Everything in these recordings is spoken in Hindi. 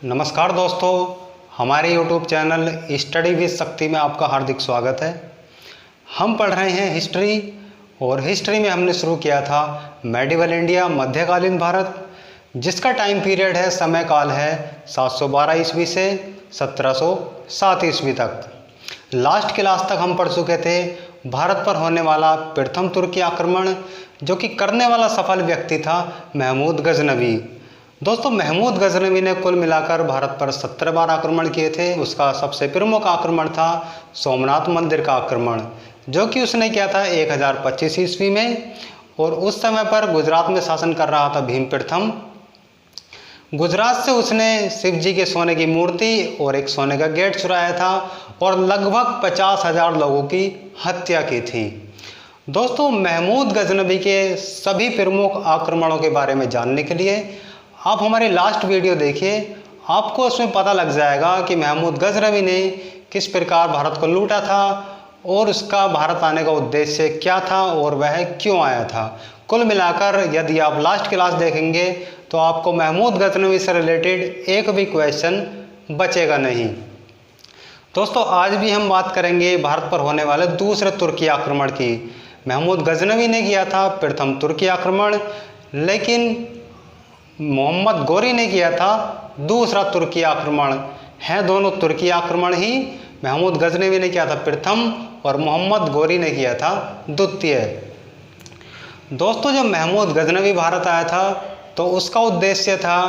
नमस्कार दोस्तों, हमारे YouTube चैनल स्टडी विद शक्ति में आपका हार्दिक स्वागत है। हम पढ़ रहे हैं हिस्ट्री और हिस्ट्री में हमने शुरू किया था मेडिवल इंडिया, मध्यकालीन भारत, जिसका टाइम पीरियड है, समय काल है 712 ईस्वी से 1707 ईस्वी तक। लास्ट क्लास तक हम पढ़ चुके थे भारत पर होने वाला प्रथम तुर्की आक्रमण, जो कि करने वाला सफल व्यक्ति था महमूद गजनवी। दोस्तों, महमूद गजनवी ने कुल मिलाकर भारत पर 17 बार आक्रमण किए थे। उसका सबसे प्रमुख आक्रमण था सोमनाथ मंदिर का आक्रमण, जो कि उसने किया था 1025 ईस्वी में। और उस समय पर गुजरात में शासन कर रहा था भीम प्रथम। गुजरात से उसने शिव जी के सोने की मूर्ति और एक सोने का गेट चुराया था और लगभग 50,000 लोगों की हत्या की थी। दोस्तों, महमूद गजनवी के सभी प्रमुख आक्रमणों के बारे में जानने के लिए आप हमारे लास्ट वीडियो देखिए। आपको उसमें पता लग जाएगा कि महमूद गजनवी ने किस प्रकार भारत को लूटा था और उसका भारत आने का उद्देश्य क्या था और वह क्यों आया था। कुल मिलाकर यदि आप लास्ट क्लास देखेंगे तो आपको महमूद गजनवी से रिलेटेड एक भी क्वेश्चन बचेगा नहीं। दोस्तों, आज भी हम बात करेंगे भारत पर होने वाले दूसरे तुर्की आक्रमण की। महमूद गजनवी ने किया था प्रथम तुर्की आक्रमण, लेकिन मोहम्मद गोरी ने किया था दूसरा तुर्की आक्रमण। है दोनों तुर्की आक्रमण ही। महमूद गजनवी ने किया था प्रथम और मोहम्मद गोरी ने किया था द्वितीय। दोस्तों, जब महमूद गजनवी भारत आया था तो उसका उद्देश्य था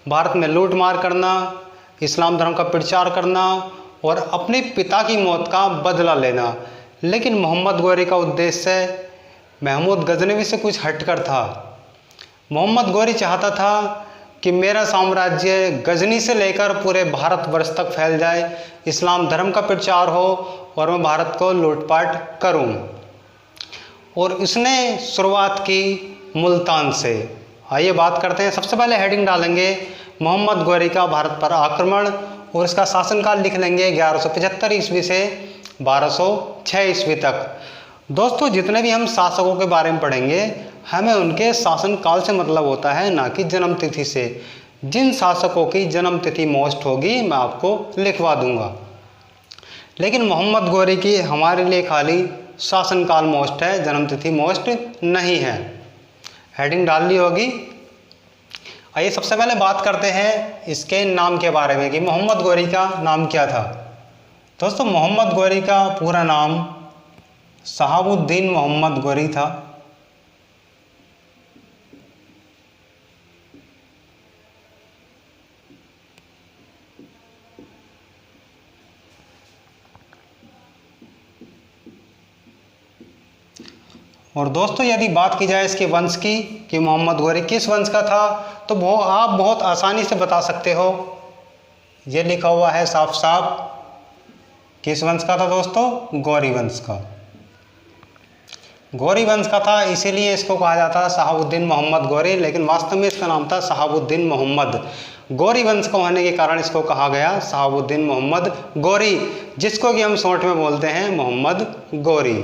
भारत में लूट मार करना, इस्लाम धर्म का प्रचार करना और अपने पिता की मौत का बदला लेना। लेकिन मोहम्मद गोरी का उद्देश्य महमूद गजनवी से कुछ हटकर था। मोहम्मद गोरी चाहता था कि मेरा साम्राज्य गजनी से लेकर पूरे भारतवर्ष तक फैल जाए, इस्लाम धर्म का प्रचार हो और मैं भारत को लूटपाट करूं। और उसने शुरुआत की मुल्तान से। आइए बात करते हैं। सबसे पहले हेडिंग डालेंगे मोहम्मद गोरी का भारत पर आक्रमण और इसका शासनकाल लिख लेंगे 1175 ईस्वी से 1206 ईस्वी तक। दोस्तों, जितने भी हम शासकों के बारे में पढ़ेंगे, हमें उनके शासनकाल से मतलब होता है, ना कि जन्म तिथि से। जिन शासकों की जन्म तिथि मोस्ट होगी मैं आपको लिखवा दूंगा, लेकिन मोहम्मद गोरी की हमारे लिए खाली शासनकाल मोस्ट है, जन्म तिथि मोस्ट नहीं है। हेडिंग डाल ली होगी। आइए सबसे पहले बात करते हैं इसके नाम के बारे में कि मोहम्मद गोरी का नाम क्या था। दोस्तों, मोहम्मद गोरी का पूरा नाम शहाबुद्दीन मोहम्मद गोरी था। और दोस्तों, यदि बात की जाए इसके वंश की कि मोहम्मद गोरी किस वंश का था, तो वो आप बहुत आसानी से बता सकते हो। ये लिखा हुआ है साफ साफ। किस वंश का था दोस्तों? गौरी वंश का। गौरी वंश का था, इसीलिए इसको कहा जाता है शहाबुद्दीन मोहम्मद गोरी, लेकिन वास्तव में इसका नाम था शहाबुद्दीन मोहम्मद। गौरी वंश का होने के कारण इसको कहा गया शहाबुद्दीन मोहम्मद गोरी, जिसको कि हम शॉर्ट में बोलते हैं मोहम्मद गोरी।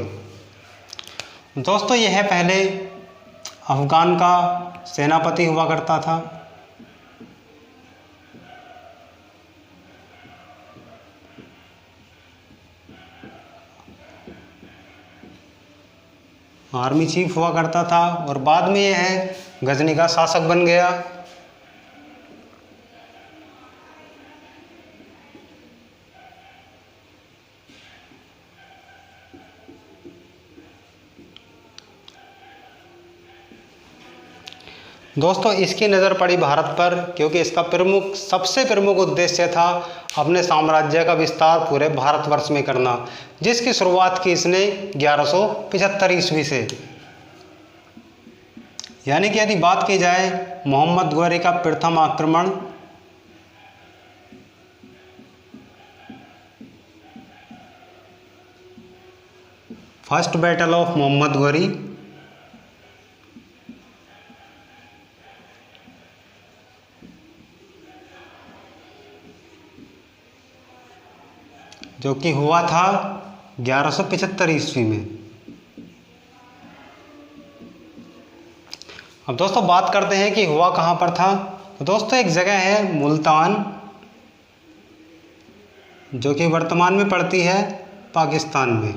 दोस्तों, यह पहले अफगान का सेनापति हुआ करता था। आर्मी चीफ हुआ करता था और बाद में यह गजनी का शासक बन गया। दोस्तों, इसकी नज़र पड़ी भारत पर क्योंकि इसका सबसे प्रमुख उद्देश्य था अपने साम्राज्य का विस्तार पूरे भारतवर्ष में करना, जिसकी शुरुआत की इसने 1175 ईस्वी से। यानी कि यदि बात की जाए मोहम्मद गोरी का प्रथम आक्रमण first battle of Mohammad Ghori, जो कि हुआ था 1175 ईस्वी में। अब दोस्तों बात करते हैं कि हुआ कहाँ पर था। तो दोस्तों एक जगह है मुल्तान, जो कि वर्तमान में पड़ती है पाकिस्तान में।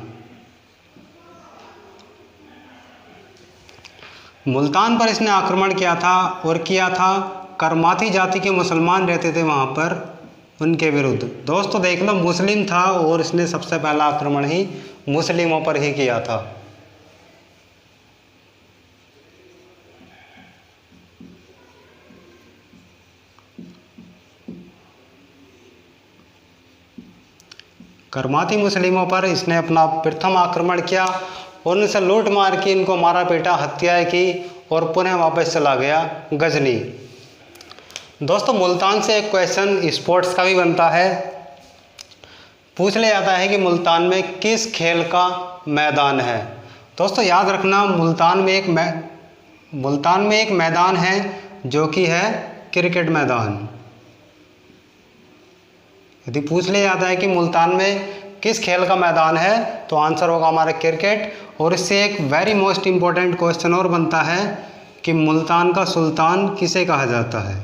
मुल्तान पर इसने आक्रमण किया था और किया था करमाती जाति के मुसलमान रहते थे वहाँ पर, उनके विरुद्ध। दोस्तों देख लो, मुस्लिम था और इसने सबसे पहला आक्रमण ही मुस्लिमों पर ही किया था। करमाती मुस्लिमों पर इसने अपना प्रथम आक्रमण किया और उनसे लूट मार की, इनको मारा पीटा, हत्याएं की और पुनः वापस चला गया गजनी। दोस्तों मुल्तान से एक क्वेश्चन स्पोर्ट्स का भी बनता है। पूछ लिया जाता है कि मुल्तान में किस खेल का मैदान है। दोस्तों याद रखना, मुल्तान में एक मैदान है जो कि है क्रिकेट मैदान। यदि पूछ लिया जाता है कि मुल्तान में किस खेल का मैदान है तो आंसर होगा हमारा क्रिकेट। और इससे एक वेरी मोस्ट इम्पोर्टेंट क्वेश्चन और बनता है कि मुल्तान का सुल्तान किसे कहा जाता है।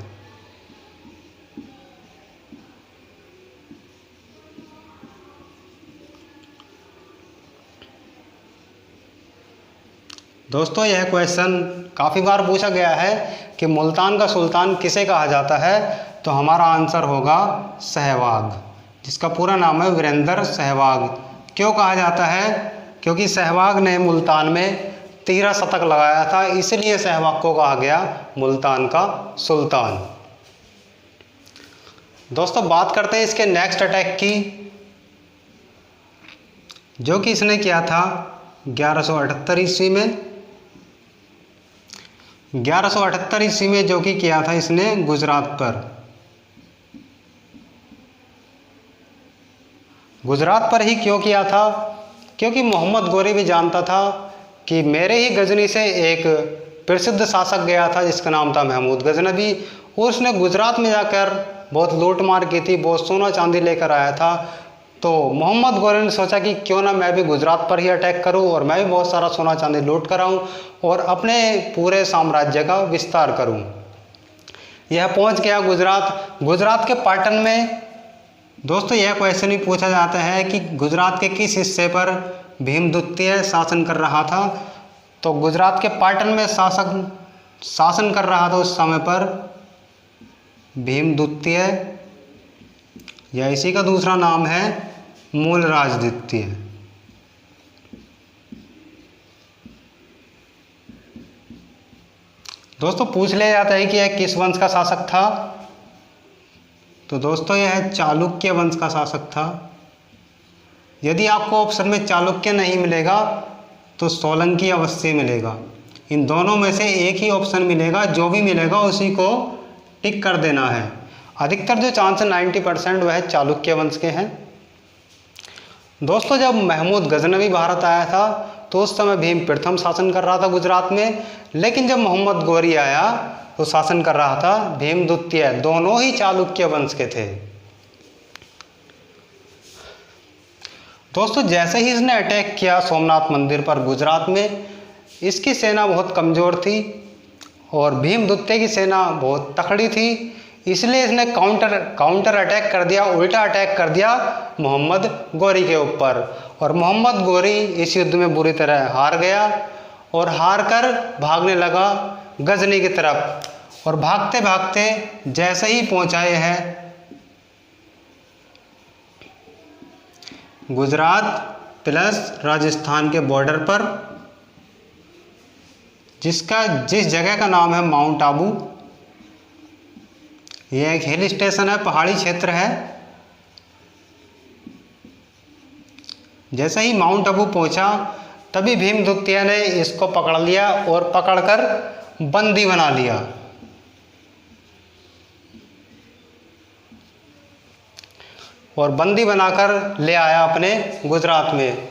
दोस्तों यह क्वेश्चन काफ़ी बार पूछा गया है कि मुल्तान का सुल्तान किसे कहा जाता है, तो हमारा आंसर होगा सहवाग, जिसका पूरा नाम है वीरेंद्र सहवाग। क्यों कहा जाता है? क्योंकि सहवाग ने मुल्तान में 13 शतक लगाया था, इसलिए सहवाग को कहा गया मुल्तान का सुल्तान। दोस्तों बात करते हैं इसके नेक्स्ट अटैक की, जो कि इसने किया था 1178 ईस्वी में। 1178 ईस्वी में जो कि किया था इसने गुजरात पर। गुजरात पर ही क्यों किया था? क्योंकि मोहम्मद गोरी भी जानता था कि मेरे ही गजनी से एक प्रसिद्ध शासक गया था जिसका नाम था महमूद गजनवी, और उसने गुजरात में जाकर बहुत लूट मार की थी, बहुत सोना चांदी लेकर आया था। तो मोहम्मद गोरी ने सोचा कि क्यों ना मैं भी गुजरात पर ही अटैक करूं और मैं भी बहुत सारा सोना चांदी लूट कर आऊं और अपने पूरे साम्राज्य का विस्तार करूं। यह पहुंच गया गुजरात के पाटन में। दोस्तों यह क्वेश्चन भी पूछा जाता है कि गुजरात के किस हिस्से पर भीम द्वितीय शासन कर रहा था। तो गुजरात के पाटन में शासन कर रहा था उस समय पर भीम द्वितीय, या इसी का दूसरा नाम है मूलराज द्वितीय। दोस्तों पूछ लिया जाता है कि यह किस वंश का शासक था। तो दोस्तों यह चालुक्य वंश का शासक था। यदि आपको ऑप्शन में चालुक्य नहीं मिलेगा तो सोलंकी अवश्य मिलेगा। इन दोनों में से एक ही ऑप्शन मिलेगा, जो भी मिलेगा उसी को टिक कर देना है। अधिकतर जो चांस है 90% वह चालुक्य वंश के हैं। दोस्तों जब महमूद गजनवी भारत आया था तो उस समय भीम प्रथम शासन कर रहा था गुजरात में, लेकिन जब मोहम्मद गोरी आया तो शासन कर रहा था भीम द्वितीय। दोनों ही चालुक्य वंश के थे। दोस्तों जैसे ही इसने अटैक किया सोमनाथ मंदिर पर गुजरात में, इसकी सेना बहुत कमज़ोर थी और भीम द्वितीय की सेना बहुत तकड़ी थी, इसलिए इसने काउंटर अटैक कर दिया, उल्टा अटैक कर दिया मोहम्मद गोरी के ऊपर। और मोहम्मद गोरी इस युद्ध में बुरी तरह हार गया और हार कर भागने लगा गजनी की तरफ। और भागते भागते जैसे ही पहुंचाए हैं गुजरात प्लस राजस्थान के बॉर्डर पर, जिस जगह का नाम है माउंट आबू। यह एक हिल स्टेशन है, पहाड़ी क्षेत्र है। जैसे ही माउंट आबू पहुंचा तभी भीम द्वितीय ने इसको पकड़ लिया और पकड़कर बंदी बना लिया। और बंदी बनाकर ले आया अपने गुजरात में।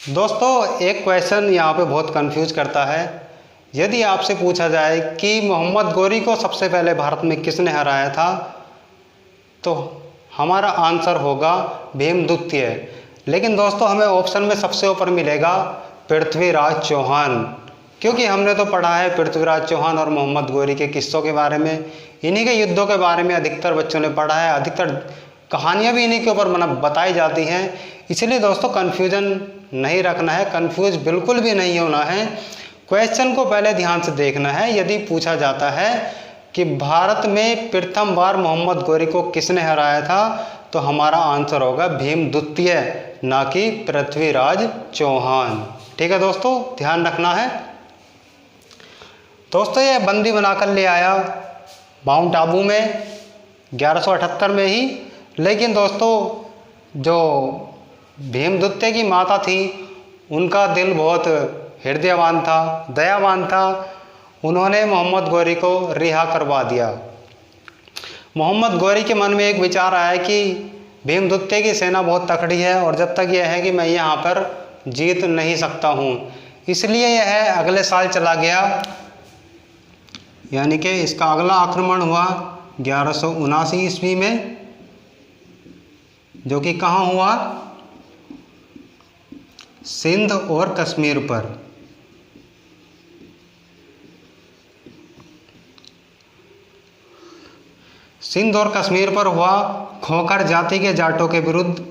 दोस्तों एक क्वेश्चन यहाँ पे बहुत कंफ्यूज करता है। यदि आपसे पूछा जाए कि मोहम्मद गोरी को सबसे पहले भारत में किसने हराया था, तो हमारा आंसर होगा भीम द्वितीय। लेकिन दोस्तों हमें ऑप्शन में सबसे ऊपर मिलेगा पृथ्वीराज चौहान, क्योंकि हमने तो पढ़ा है पृथ्वीराज चौहान और मोहम्मद गोरी के किस्सों के बारे में, इन्हीं के युद्धों के बारे में अधिकतर बच्चों ने पढ़ा है। अधिकतर कहानियाँ भी इन्हीं के ऊपर बताई जाती हैं। इसलिए दोस्तों कन्फ्यूजन नहीं रखना है, कंफ्यूज बिल्कुल भी नहीं होना है। क्वेश्चन को पहले ध्यान से देखना है। यदि पूछा जाता है कि भारत में प्रथम बार मोहम्मद गौरी को किसने हराया था, तो हमारा आंसर होगा भीम द्वितीय, ना कि पृथ्वीराज चौहान। ठीक है दोस्तों, ध्यान रखना है। दोस्तों ये बंदी बनाकर ले आया माउंट आबू में 1178 में ही। लेकिन दोस्तों जो भीम द्वितीय की माता थी उनका दिल बहुत हृदयवान था, दयावान था। उन्होंने मोहम्मद गौरी को रिहा करवा दिया। मोहम्मद गौरी के मन में एक विचार आया कि भीम द्वितीय की सेना बहुत तकड़ी है और जब तक यह है कि मैं यहाँ पर जीत नहीं सकता हूँ, इसलिए यह अगले साल चला गया। यानी कि इसका अगला आक्रमण हुआ 1179 ईस्वी में, जो कि कहाँ हुआ, सिंध और कश्मीर पर। सिंध और कश्मीर पर हुआ। खोखर जाति के जाटों के विरुद्ध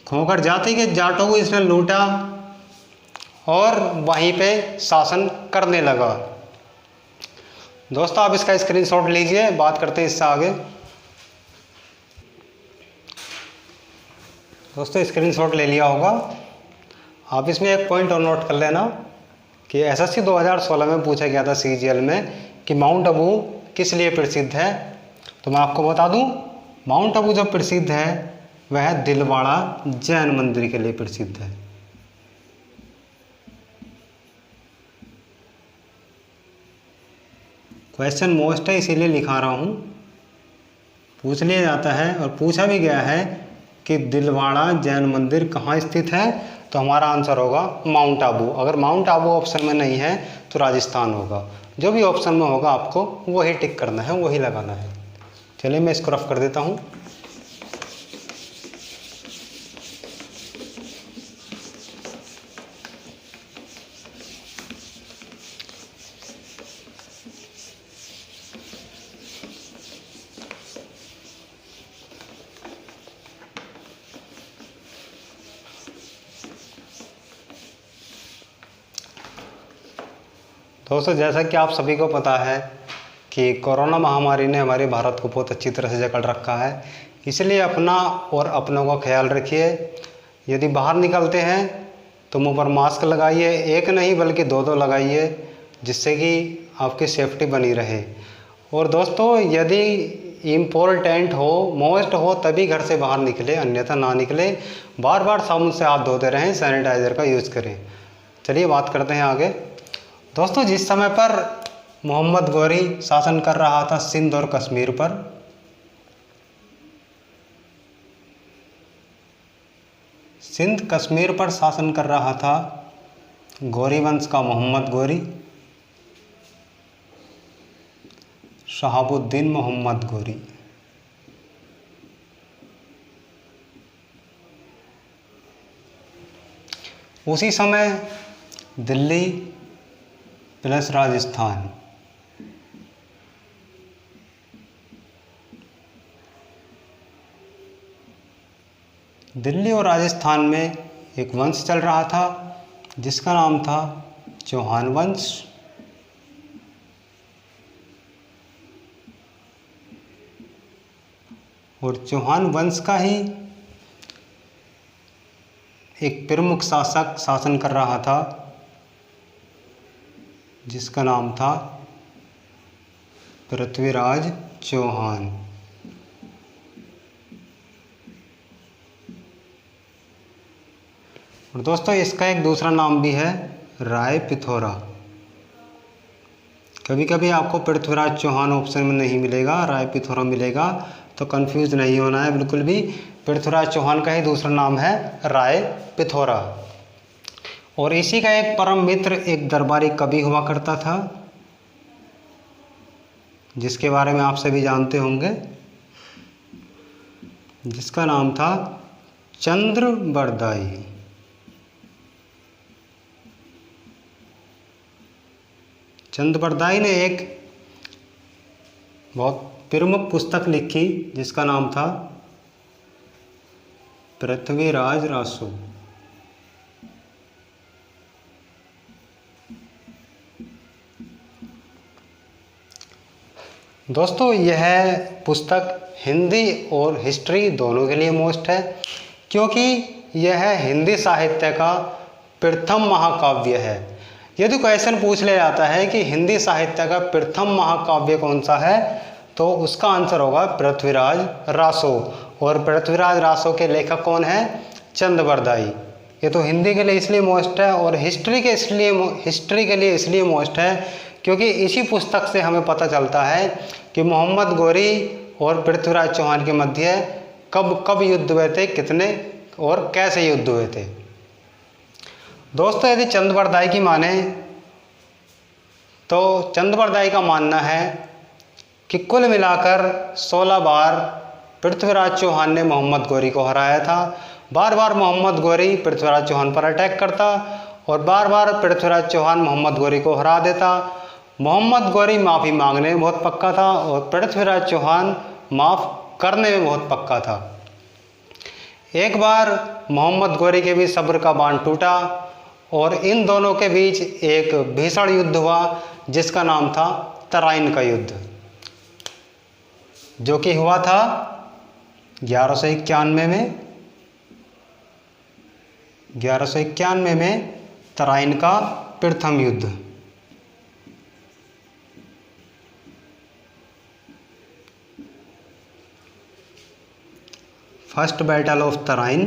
खोखर जाति के जाटों को इसने लूटा और वहीं पे शासन करने लगा। दोस्तों आप इसका स्क्रीनशॉट लीजिए, बात करते हैं इससे आगे। दोस्तों स्क्रीनशॉट ले लिया होगा। आप इसमें एक पॉइंट और नोट कर लेना कि एसएससी 2016 में पूछा गया था सीजीएल में कि माउंट आबू किस लिए प्रसिद्ध है। तो मैं आपको बता दूं, माउंट आबू जो प्रसिद्ध है वह दिलवाड़ा जैन मंदिर के लिए प्रसिद्ध है। क्वेश्चन मोस्ट है इसीलिए लिखा रहा हूँ। पूछ लिया जाता है और पूछा भी गया है कि दिलवाड़ा जैन मंदिर कहाँ स्थित है, तो हमारा आंसर होगा माउंट आबू। अगर माउंट आबू ऑप्शन में नहीं है तो राजस्थान होगा। जो भी ऑप्शन में होगा आपको वही टिक करना है, वही लगाना है। चलिए मैं इसको रफ कर देता हूँ। दोस्तों जैसा कि आप सभी को पता है कि कोरोना महामारी ने हमारे भारत को बहुत अच्छी तरह से जकड़ रखा है, इसलिए अपना और अपनों का ख्याल रखिए। यदि बाहर निकलते हैं तो मुंह पर मास्क लगाइए, एक नहीं बल्कि दो दो लगाइए, जिससे कि आपकी सेफ्टी बनी रहे। और दोस्तों यदि इम्पोर्टेंट हो, मोस्ट हो, तभी घर से बाहर निकले, अन्यथा ना निकले। बार बार साबुन से हाथ धोते रहें, सैनिटाइज़र का यूज़ करें। चलिए बात करते हैं आगे। दोस्तों जिस समय पर मोहम्मद गौरी शासन कर रहा था सिंध और कश्मीर पर, सिंध कश्मीर पर शासन कर रहा था गौरी वंश का मोहम्मद गौरी, शहाबुद्दीन मोहम्मद गौरी। उसी समय दिल्ली प्लस राजस्थान, दिल्ली और राजस्थान में एक वंश चल रहा था जिसका नाम था चौहान वंश। और चौहान वंश का ही एक प्रमुख शासक शासन कर रहा था जिसका नाम था पृथ्वीराज चौहान। और दोस्तों इसका एक दूसरा नाम भी है राय पिथौरा। कभी कभी आपको पृथ्वीराज चौहान ऑप्शन में नहीं मिलेगा, राय पिथौरा मिलेगा, तो कंफ्यूज नहीं होना है बिल्कुल भी। पृथ्वीराज चौहान का ही दूसरा नाम है राय पिथौरा। और इसी का एक परम मित्र एक दरबारी कवि हुआ करता था, जिसके बारे में आप सभी जानते होंगे, जिसका नाम था चंद्र बरदाई। चंद ने एक बहुत प्रमुख पुस्तक लिखी जिसका नाम था पृथ्वीराज रासो। दोस्तों यह पुस्तक हिंदी और हिस्ट्री दोनों के लिए मोस्ट है, क्योंकि यह हिंदी साहित्य का प्रथम महाकाव्य है। यदि क्वेश्चन पूछ लिया जाता है कि हिंदी साहित्य का प्रथम महाकाव्य कौन सा है, तो उसका आंसर होगा पृथ्वीराज रासो। और पृथ्वीराज रासो के लेखक कौन है? चंद बरदाई। ये तो हिंदी के लिए इसलिए मोस्ट है और हिस्ट्री के लिए इसलिए मोस्ट है क्योंकि इसी पुस्तक से हमें पता चलता है कि मोहम्मद गौरी और पृथ्वीराज चौहान के मध्य कब युद्ध हुए थे, कितने और कैसे युद्ध हुए थे। दोस्तों यदि चंद बरदाई की माने तो चंद बरदाई का मानना है कि कुल मिलाकर 16 बार पृथ्वीराज चौहान ने मोहम्मद गौरी को हराया था। बार बार मोहम्मद गौरी पृथ्वीराज चौहान पर अटैक करता और बार बार पृथ्वीराज चौहान मोहम्मद गौरी को हरा देता। मोहम्मद गौरी माफ़ी मांगने में बहुत पक्का था और पृथ्वीराज चौहान माफ़ करने में बहुत पक्का था। एक बार मोहम्मद गौरी के भी सब्र का बांध टूटा और इन दोनों के बीच एक भीषण युद्ध हुआ जिसका नाम था तराइन का युद्ध, जो कि हुआ था 1191 में तराइन का प्रथम युद्ध। First battle of Tarain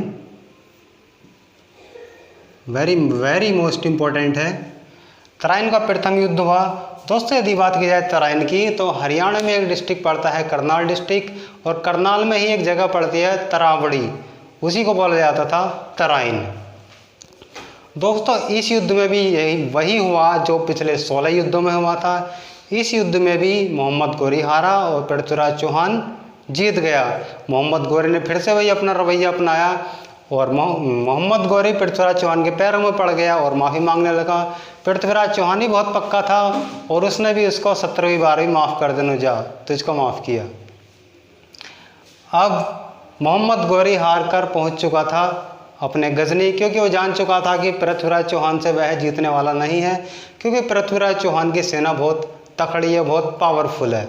very most important है। तराइन का प्रथम युद्ध हुआ। दोस्तों यदि बात की जाए तराइन की तो हरियाणा में एक डिस्ट्रिक्ट पड़ता है करनाल डिस्ट्रिक्ट, और करनाल में ही एक जगह पड़ती है तरावड़ी, उसी को बोला जाता था तराइन। दोस्तों इस युद्ध में भी वही हुआ जो पिछले 16 युद्धों में हुआ था। इस युद्ध में भी मोहम्मद गौरी हारा और पृथ्वीराज चौहान जीत गया। मोहम्मद गौरी ने फिर से वही अपना रवैया अपनाया और मोहम्मद गौरी पृथ्वीराज चौहान के पैरों में पड़ गया और माफ़ी मांगने लगा। पृथ्वीराज चौहान ही बहुत पक्का था और उसने भी उसको 17वीं बार भी माफ़ कर देना, जा तुझको माफ़ किया। अब मोहम्मद गौरी हार कर पहुँच चुका था अपने गजनी, क्योंकि वो जान चुका था कि पृथ्वीराज चौहान से वह जीतने वाला नहीं है, क्योंकि पृथ्वीराज चौहान की सेना बहुत तकड़ी है, बहुत पावरफुल है।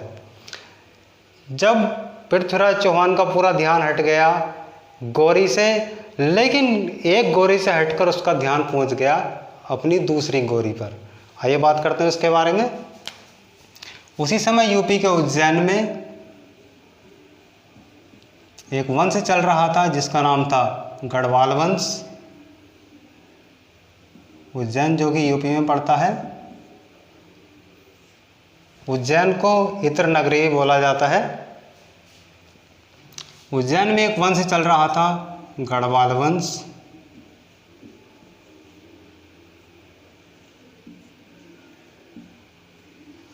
जब पृथ्वीराज चौहान का पूरा ध्यान हट गया गौरी से, लेकिन एक गौरी से हटकर उसका ध्यान पहुंच गया अपनी दूसरी गौरी पर। आइए बात करते हैं उसके बारे में। उसी समय यूपी के उज्जैन में एक वंश चल रहा था जिसका नाम था गढ़वाल वंश। उज्जैन जो कि यूपी में पड़ता है। उज्जैन को इत्र नगरी भी बोला जाता है। उज्जैन में एक वंश चल रहा था गढ़वाल वंश।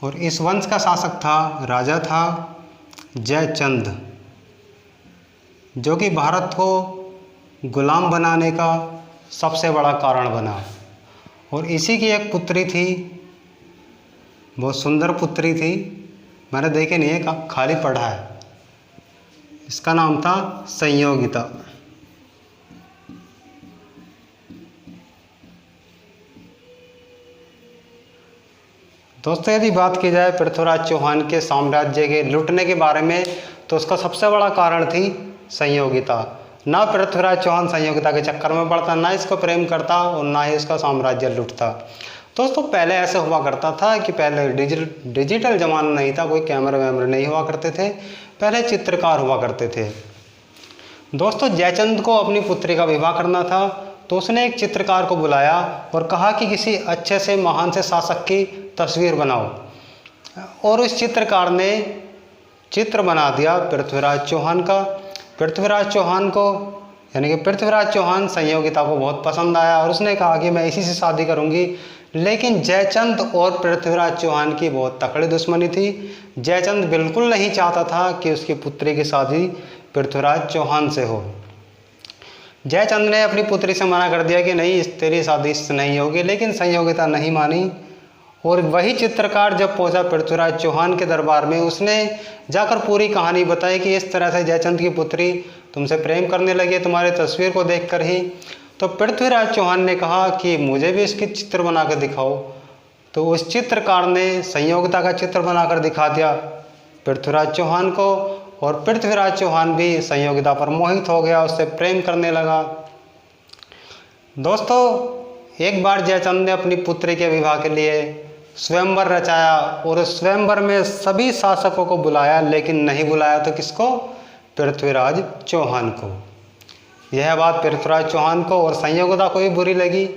और इस वंश का शासक राजा था जयचंद, जो कि भारत को गुलाम बनाने का सबसे बड़ा कारण बना। और इसी की एक पुत्री थी, बहुत सुंदर पुत्री थी, मैंने देखी नहीं है, खाली पढ़ा है। इसका नाम था संयोगिता। दोस्तों यदि बात की जाए पृथ्वीराज चौहान के साम्राज्य के लुटने के बारे में, तो उसका सबसे बड़ा कारण थी संयोगिता। ना पृथ्वीराज चौहान संयोगिता के चक्कर में पड़ता, ना इसको प्रेम करता और ना ही इसका साम्राज्य लुटता। दोस्तों पहले ऐसे हुआ करता था कि पहले डिजिटल ज़माना नहीं था, कोई कैमरे वैमरे नहीं हुआ करते थे, पहले चित्रकार हुआ करते थे। दोस्तों जयचंद को अपनी पुत्री का विवाह करना था, तो उसने एक चित्रकार को बुलाया और कहा कि किसी अच्छे से महान से शासक की तस्वीर बनाओ। और उस चित्रकार ने चित्र बना दिया पृथ्वीराज चौहान का। पृथ्वीराज चौहान को यानी कि पृथ्वीराज चौहान संयोगिता को बहुत पसंद आया और उसने कहा कि मैं इसी से शादी करूंगी। लेकिन जयचंद और पृथ्वीराज चौहान की बहुत तकड़ी दुश्मनी थी। जयचंद बिल्कुल नहीं चाहता था कि उसकी पुत्री की शादी पृथ्वीराज चौहान से हो। जयचंद ने अपनी पुत्री से मना कर दिया कि नहीं, तेरी शादी इससे नहीं होगी, लेकिन संयोगिता नहीं मानी और वही चित्रकार जब पहुंचा पृथ्वीराज चौहान के दरबार में, उसने जाकर पूरी कहानी बताई कि इस तरह से जयचंद की पुत्री तुमसे प्रेम करने लगी तुम्हारी तस्वीर को देखकर ही। तो पृथ्वीराज चौहान ने कहा कि मुझे भी इसकी चित्र बना कर दिखाओ। तो उस चित्रकार ने संयोगिता का चित्र बनाकर दिखा दिया पृथ्वीराज चौहान को, और पृथ्वीराज चौहान भी संयोगिता पर मोहित हो गया, उससे प्रेम करने लगा। दोस्तों, एक बार जयचंद ने अपनी पुत्री के विवाह के लिए स्वयंवर रचाया और उस स्वयंवर में सभी शासकों को बुलाया, लेकिन नहीं बुलाया तो किसको? पृथ्वीराज चौहान को। यह बात पृथ्वीराज चौहान को और संयोगिता को भी बुरी लगी।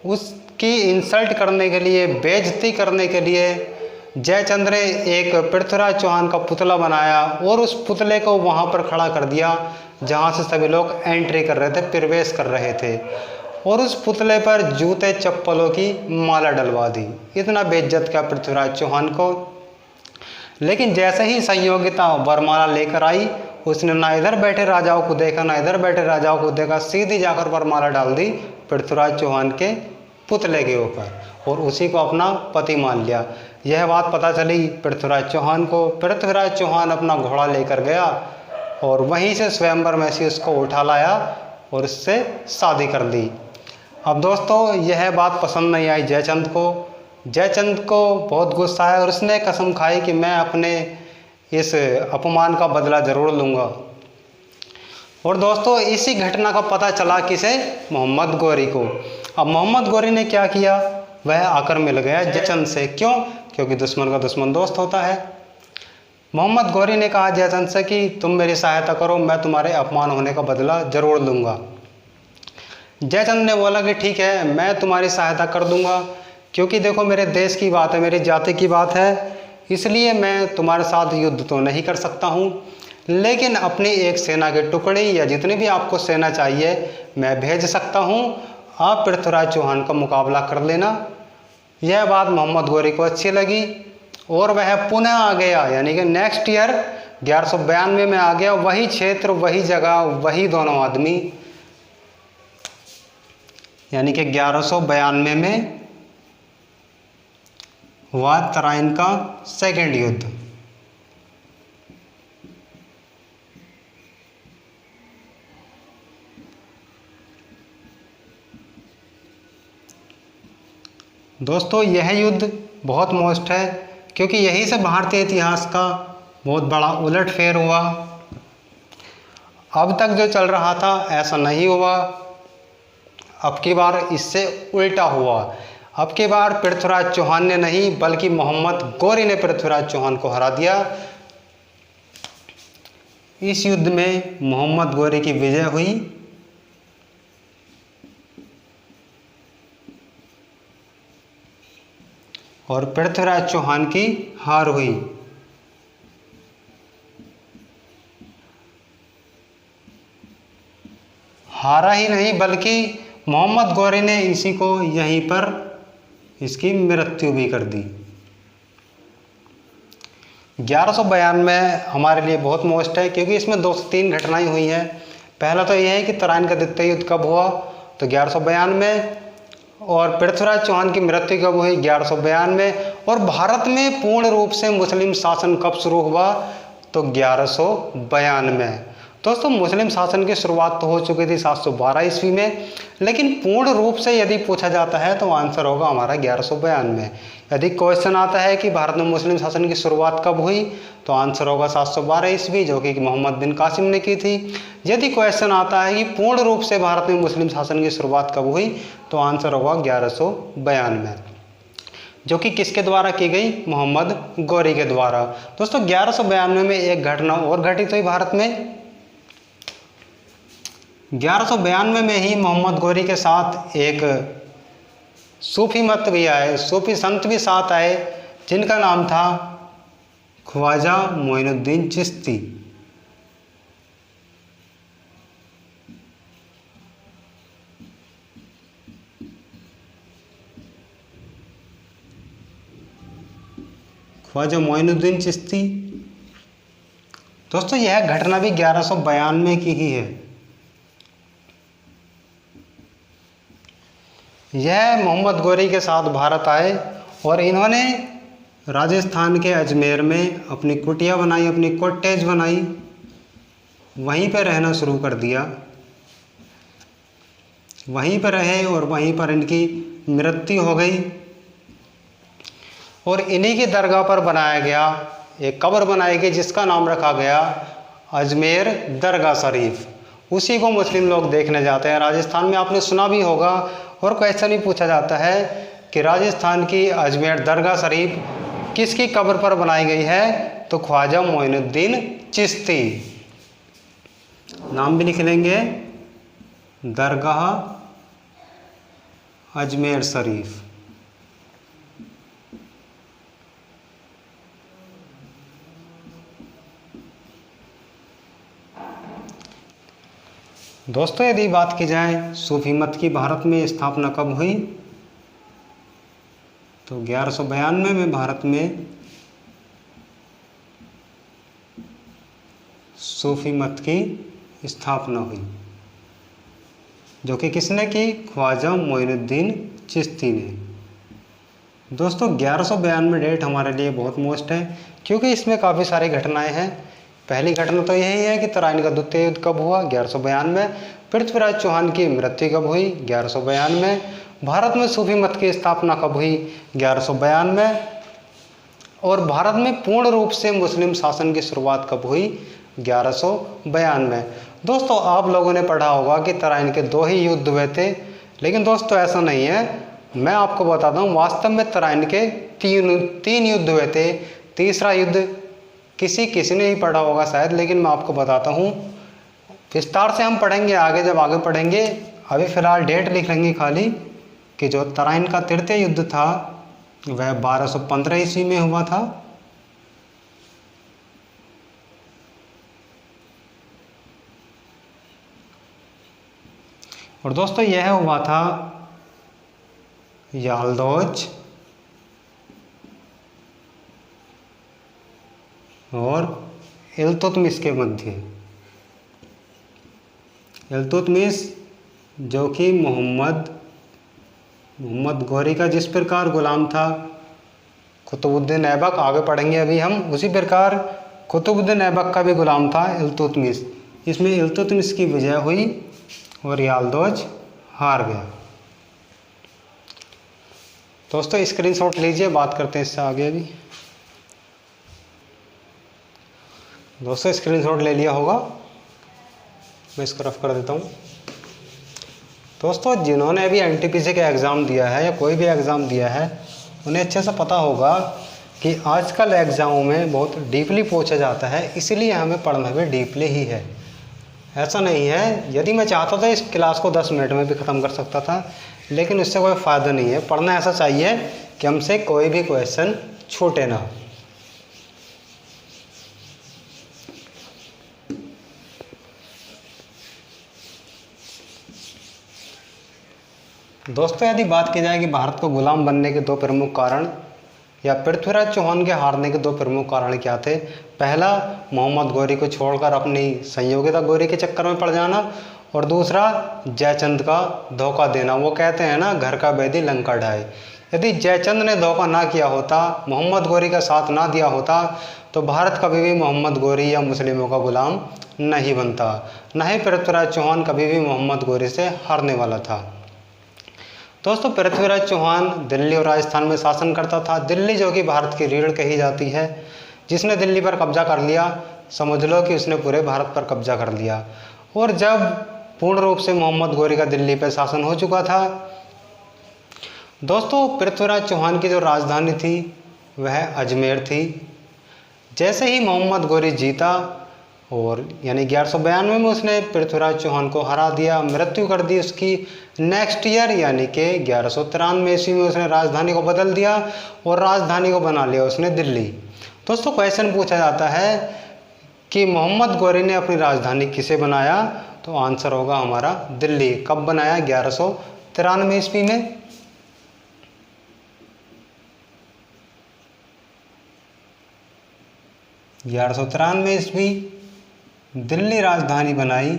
उसकी इंसल्ट करने के लिए, बेइज्जती करने के लिए जयचंद ने एक पृथ्वीराज चौहान का पुतला बनाया और उस पुतले को वहाँ पर खड़ा कर दिया जहाँ से सभी लोग एंट्री कर रहे थे, प्रवेश कर रहे थे, और उस पुतले पर जूते चप्पलों की माला डलवा दी। इतना बेइज्जत किया पृथ्वीराज चौहान को। लेकिन जैसे ही संयोगिता वरमाला लेकर आई, उसने ना इधर बैठे राजाओं को देखा ना इधर बैठे राजाओं को देखा, सीधी जाकर वरमाला डाल दी पृथ्वीराज चौहान के पुतले के ऊपर और उसी को अपना पति मान लिया। यह बात पता चली पृथ्वीराज चौहान को। पृथ्वीराज चौहान अपना घोड़ा लेकर गया और वहीं से स्वयंवर में से उसको उठा लाया और उससे शादी कर दी। अब दोस्तों, यह बात पसंद नहीं आई जयचंद को। जयचंद को बहुत गुस्सा आया और उसने कसम खाई कि मैं अपने इस अपमान का बदला ज़रूर लूँगा। और दोस्तों, इसी घटना का पता चला किसे? मोहम्मद गौरी को। अब मोहम्मद गौरी ने क्या किया? वह आकर मिल गया जयचंद से। क्यों? क्योंकि दुश्मन का दुश्मन दोस्त होता है। मोहम्मद गौरी ने कहा जयचंद से कि तुम मेरी सहायता करो, मैं तुम्हारे अपमान होने का बदला ज़रूर लूँगा। जयचंद ने बोला कि ठीक है, मैं तुम्हारी सहायता कर दूंगा, क्योंकि देखो मेरे देश की बात है, मेरी जाति की बात है, इसलिए मैं तुम्हारे साथ युद्ध तो नहीं कर सकता हूँ, लेकिन अपनी एक सेना के टुकड़ी या जितनी भी आपको सेना चाहिए मैं भेज सकता हूँ, आप पृथ्वीराज चौहान का मुकाबला कर लेना। यह बात मोहम्मद गौरी को अच्छी लगी और वह पुनः आ गया, यानी कि नेक्स्ट ईयर 1192 में आ गया। वही क्षेत्र, वही जगह, वही दोनों आदमी, यानी कि 1192 में हुआ तराइन का सेकेंड युद्ध। दोस्तों, यह युद्ध बहुत मोस्ट है, क्योंकि यहीं से भारतीय इतिहास का बहुत बड़ा उलटफेर हुआ। अब तक जो चल रहा था ऐसा नहीं हुआ, अब की बार इससे उल्टा हुआ। अब की बार पृथ्वीराज चौहान ने नहीं, बल्कि मोहम्मद गौरी ने पृथ्वीराज चौहान को हरा दिया। इस युद्ध में मोहम्मद गौरी की विजय हुई और पृथ्वीराज चौहान की हार हुई। हारा ही नहीं, बल्कि मोहम्मद गौरी ने इसी को यहीं पर इसकी मृत्यु भी कर दी। 1192 हमारे लिए बहुत मोस्ट है, क्योंकि इसमें 2 से 3 घटनाएं हुई हैं। पहला तो यह है कि तराइन का द्वितीय युद्ध कब हुआ, तो 1192, और पृथ्वीराज चौहान की मृत्यु कब हुई, 1192, और भारत में पूर्ण रूप से मुस्लिम शासन कब शुरू हुआ, तो 1192। दोस्तों, मुस्लिम शासन की शुरुआत तो हो चुकी थी 712 ईस्वी में, लेकिन पूर्ण रूप से यदि पूछा जाता है तो आंसर होगा हमारा 1192। यदि क्वेश्चन आता है कि भारत में मुस्लिम शासन की शुरुआत कब हुई, तो आंसर होगा 712 ईस्वी, जो कि मोहम्मद बिन कासिम ने की थी। यदि क्वेश्चन आता है कि पूर्ण रूप से भारत में मुस्लिम शासन की शुरुआत कब हुई, तो आंसर होगा 1192, जो कि किसके द्वारा की गई? मोहम्मद गौरी के द्वारा। दोस्तों, 1192 में एक घटना और घटित हुई भारत में। 1192 में ही मोहम्मद गौरी के साथ एक सूफी मत भी आए, सूफी संत भी साथ आए, जिनका नाम था ख्वाजा मोइनुद्दीन चिश्ती। ख्वाजा मोइनुद्दीन चिश्ती। दोस्तों, यह घटना भी 1192 की ही है। यह मोहम्मद गौरी के साथ भारत आए और इन्होंने राजस्थान के अजमेर में अपनी कुटिया बनाई, अपनी कॉटेज बनाई, वहीं पर रहना शुरू कर दिया। वहीं पर रहे और वहीं पर इनकी मृत्यु हो गई। और इन्हीं की दरगाह पर बनाया गया एक कब्र बनाई गई जिसका नाम रखा गया अजमेर दरगाह शरीफ। उसी को मुस्लिम लोग देखने जाते हैं। राजस्थान में आपने सुना भी होगा और क्वेश्चन ही पूछा जाता है कि राजस्थान की अजमेर दरगाह शरीफ किसकी कब्र पर बनाई गई है, तो ख्वाजा मोइनुद्दीन चिश्ती। नाम भी लिख लेंगे, दरगाह अजमेर शरीफ। दोस्तों यदि बात की जाए सूफी मत की भारत में स्थापना कब हुई, तो 1192 में भारत में सूफी मत की स्थापना हुई, जो कि किसने की, ख्वाजा मोइनुद्दीन चिश्ती ने। दोस्तों 1192 डेट हमारे लिए बहुत मोस्ट है क्योंकि इसमें काफ़ी सारी घटनाएं हैं। पहली घटना तो यही है कि तराइन का द्वितीय युद्ध कब हुआ, 1192। पृथ्वीराज चौहान की मृत्यु कब हुई, 1192। भारत में सूफी मत की स्थापना कब हुई, 1192। और भारत में पूर्ण रूप से मुस्लिम शासन की शुरुआत कब हुई, 1192। दोस्तों आप लोगों ने पढ़ा होगा कि तराइन के 2 ही युद्ध हुए थे, लेकिन दोस्तों ऐसा नहीं है। मैं आपको बताता हूँ, वास्तव में तराइन के 3 युद्ध हुए थे। तीसरा युद्ध किसी ने ही पढ़ा होगा शायद, लेकिन मैं आपको बताता हूँ। विस्तार से हम पढ़ेंगे आगे, जब आगे पढ़ेंगे। अभी फ़िलहाल डेट लिख लेंगे खाली कि जो तराइन का तृतीय युद्ध था वह 1215 ईस्वी में हुआ था। और दोस्तों यह हुआ था याल्दोज और इल्तुतमिश के मध्य। इल्तुतमिश जो कि मोहम्मद गौरी का जिस प्रकार गुलाम था, कुतुबुद्दीन ऐबक, आगे पढ़ेंगे अभी हम, उसी प्रकार कुतुबुद्दीन ऐबक का भी गुलाम था इल्तुतमिश। इसमें इल्तुतमिश की विजय हुई और याल्दोज हार गया। दोस्तों स्क्रीनशॉट लीजिए, बात करते हैं इससे आगे अभी। दोस्तों स्क्रीनशॉट ले लिया होगा, मैं इसको रफ कर देता हूँ। दोस्तों जिन्होंने अभी एनटीपीसी का एग्ज़ाम दिया है या कोई भी एग्ज़ाम दिया है, उन्हें अच्छे से पता होगा कि आजकल एग्ज़ामों में बहुत डीपली पूछा जाता है, इसलिए हमें पढ़ना भी डीपली ही है। ऐसा नहीं है, यदि मैं चाहता था इस क्लास को 10 मिनट में भी ख़त्म कर सकता था, लेकिन उससे कोई फ़ायदा नहीं है। पढ़ना ऐसा चाहिए कि हमसे कोई भी क्वेश्चन छूटे ना। दोस्तों यदि बात की जाए कि भारत को गुलाम बनने के 2 प्रमुख कारण या पृथ्वीराज चौहान के हारने के 2 प्रमुख कारण क्या थे। पहला, मोहम्मद गौरी को छोड़कर अपनी संयोगिता गौरी के चक्कर में पड़ जाना, और दूसरा जयचंद का धोखा देना। वो कहते हैं ना, घर का बैदी लंका ढाए। यदि जयचंद ने धोखा ना किया होता, मोहम्मद गौरी का साथ ना दिया होता, तो भारत कभी भी मोहम्मद गौरी या मुस्लिमों का गुलाम नहीं बनता, न ही पृथ्वीराज चौहान कभी भी मोहम्मद गौरी से हारने वाला था। दोस्तों पृथ्वीराज चौहान दिल्ली और राजस्थान में शासन करता था। दिल्ली जो कि भारत की रीढ़ कही जाती है, जिसने दिल्ली पर कब्जा कर लिया, समझ लो कि उसने पूरे भारत पर कब्जा कर लिया। और जब पूर्ण रूप से मोहम्मद गौरी का दिल्ली पर शासन हो चुका था, दोस्तों पृथ्वीराज चौहान की जो राजधानी थी वह अजमेर थी। जैसे ही मोहम्मद गौरी जीता, और यानी 1192 में उसने पृथ्वीराज चौहान को हरा दिया, मृत्यु कर दी उसकी। नेक्स्ट ईयर यानी कि 1193 ईस्वी में उसने राजधानी को बदल दिया और राजधानी को बना लिया उसने दिल्ली। दोस्तों क्वेश्चन पूछा जाता है कि मोहम्मद गौरी ने अपनी राजधानी किसे बनाया, तो आंसर होगा हमारा दिल्ली। कब बनाया, 1193 ईस्वी में। ईस्वी दिल्ली राजधानी बनाई,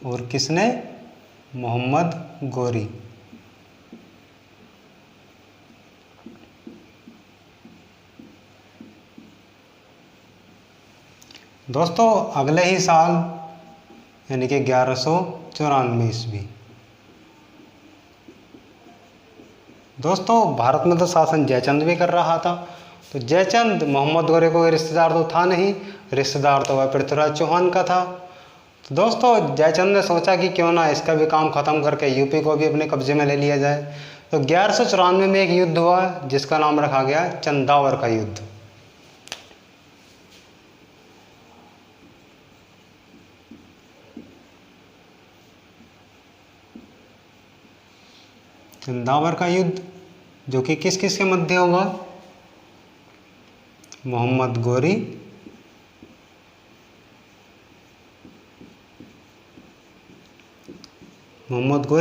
और किसने, मोहम्मद गौरी। दोस्तों अगले ही साल यानी कि 1194 ईस्वी, दोस्तों भारत में तो शासन जयचंद भी कर रहा था। तो जयचंद मोहम्मद गोरी को रिश्तेदार तो था नहीं, रिश्तेदार तो वह पृथ्वीराज चौहान का था। तो दोस्तों जयचंद ने सोचा कि क्यों ना इसका भी काम ख़त्म करके यूपी को भी अपने कब्जे में ले लिया जाए। तो 1194 में एक युद्ध हुआ जिसका नाम रखा गया चंदावर का युद्ध। चंदावर का युद्ध जो कि किस किस के मध्य हुआ? मोहम्मद गोरी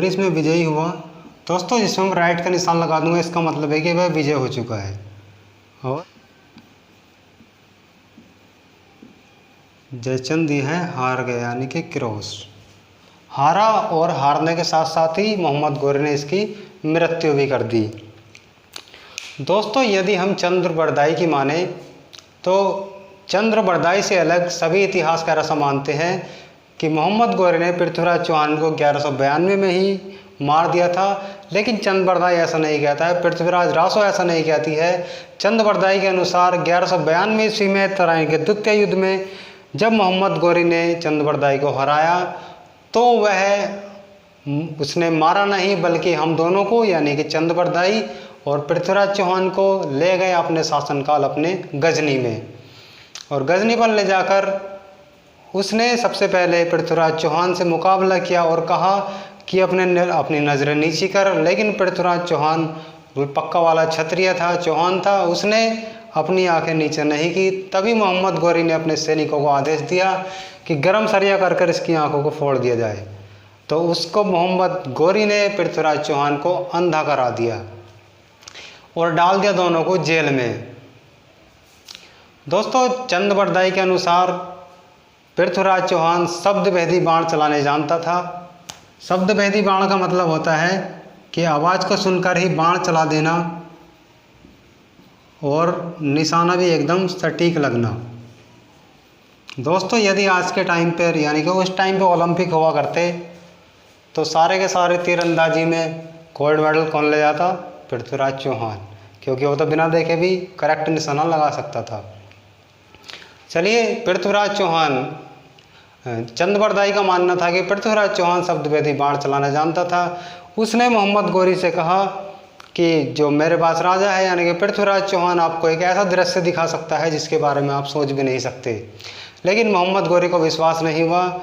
इसमें विजयी हुआ। दोस्तों जिसमें मैं राइट का निशान लगा दूंगा इसका मतलब है कि वह विजय हो चुका है। और जयचंद ये है हार गया यानी कि क्रॉस हारा, और हारने के साथ साथ ही मोहम्मद गोरी ने इसकी मृत्यु भी कर दी। दोस्तों यदि हम चंद्र बरदाई की माने तो चंद्र बरदाई से अलग सभी इतिहासकार ऐसा मानते हैं कि मोहम्मद गोरी ने पृथ्वीराज चौहान को 1192 में ही मार दिया था। लेकिन चंद्र बरदाई ऐसा नहीं कहता है, पृथ्वीराज रासो ऐसा नहीं कहती है। चंद्र बरदाई के अनुसार 1192 ईस्वी में तराइन के द्वितीय युद्ध में जब मोहम्मद गोरी ने चंद्र बरदाई को हराया तो वह उसने मारा नहीं बल्कि हम दोनों को यानी कि चंद्र बरदाई और पृथ्वीराज चौहान को ले गए अपने शासनकाल अपने गजनी में। और गजनी पर ले जाकर उसने सबसे पहले पृथ्वीराज चौहान से मुकाबला किया और कहा कि अपनी नज़रें नीची कर। लेकिन पृथ्वीराज चौहान पक्का वाला क्षत्रिय था, चौहान था, उसने अपनी आंखें नीचे नहीं की। तभी मोहम्मद गोरी ने अपने सैनिकों को आदेश दिया कि गर्म सरिया कर कर इसकी आंखों को फोड़ दिया जाए। तो उसको मोहम्मद गोरी ने पृथ्वीराज चौहान को अंधा करा दिया और डाल दिया दोनों को जेल में। दोस्तों चंद्र बरदाई के अनुसार पृथ्वीराज चौहान शब्दभेदी बाण चलाने जानता था। शब्दभेदी बाण का मतलब होता है कि आवाज़ को सुनकर ही बाण चला देना और निशाना भी एकदम सटीक लगना। दोस्तों यदि आज के टाइम पर यानी कि उस टाइम पे ओलंपिक हुआ करते तो सारे के सारे तीरंदाजी में गोल्ड मेडल कौन ले जाता? पृथ्वीराज चौहान, क्योंकि वो तो बिना देखे भी करेक्ट निशाना लगा सकता था। चलिए पृथ्वीराज चौहान, चंद्र बरदाई का मानना था कि पृथ्वीराज चौहान शब्दभेदी बाण चलाना जानता था। उसने मोहम्मद गोरी से कहा कि जो मेरे पास राजा है यानी कि पृथ्वीराज चौहान आपको एक ऐसा दृश्य दिखा सकता है जिसके बारे में आप सोच भी नहीं सकते। लेकिन मोहम्मद गोरी को विश्वास नहीं हुआ।